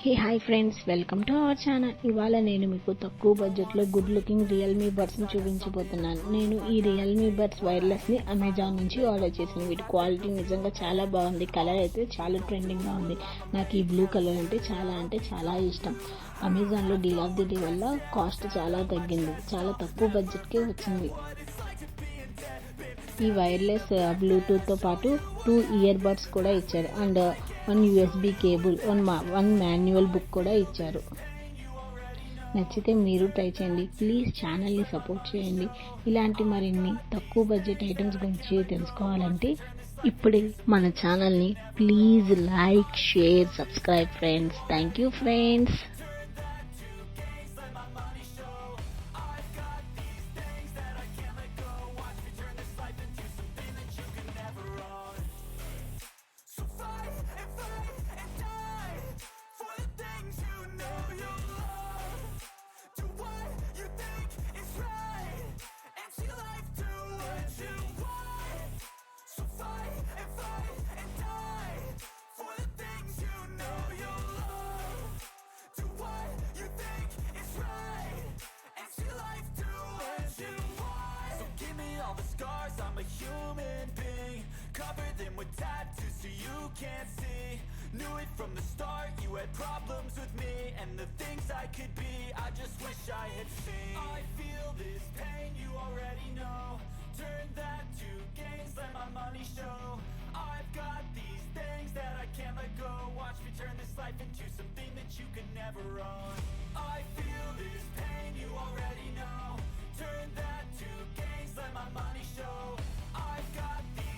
Hey hi friends, welcome to our channel. ఇవాళ నేను మీకు తక్కువ బడ్జెట్లో గుడ్ లుకింగ్ రియల్మీ బడ్స్ని చూపించబోతున్నాను. నేను ఈ రియల్మీ బడ్స్ వైర్లెస్ని అమెజాన్ నుంచి ఆర్డర్ చేశాను. వీటి క్వాలిటీ నిజంగా చాలా బాగుంది. కలర్ అయితే చాలా ట్రెండింగ్గా ఉంది. నాకు ఈ బ్లూ కలర్ అంటే చాలా ఇష్టం. అమెజాన్లో డీల్ ఆఫ్ ది డే వల్ల కాస్ట్ చాలా తగ్గింది. చాలా తక్కువ బడ్జెట్కే వచ్చింది. ఈ వైర్లెస్ బ్లూటూత్తో పాటు 2 ఇయర్ బడ్స్ కూడా ఇచ్చారు. And 1 USB cable, 1 manual book కూడా ఇచ్చారు. నచ్చితే మీరు ట్రై చేయండి. ప్లీజ్ ఛానల్ని సపోర్ట్ చేయండి. ఇలాంటి మరిన్ని తక్కువ బడ్జెట్ ఐటమ్స్ గురించి తెలుసుకోవాలంటే ఇప్పుడే మన ఛానల్ని please like, share, subscribe friends. Thank you friends. I'm a human being, cover them with tattoos so you can't see. Knew it from the start, you had problems with me and the things I could be, I just wish I had seen. I feel this pain, you already know. Turn that to gains, let my money show. I've got these things that I can't let go. Watch me turn this life into something that you could never own. I feel this pain, you already know. Turn that to gains, let my money show. I've got these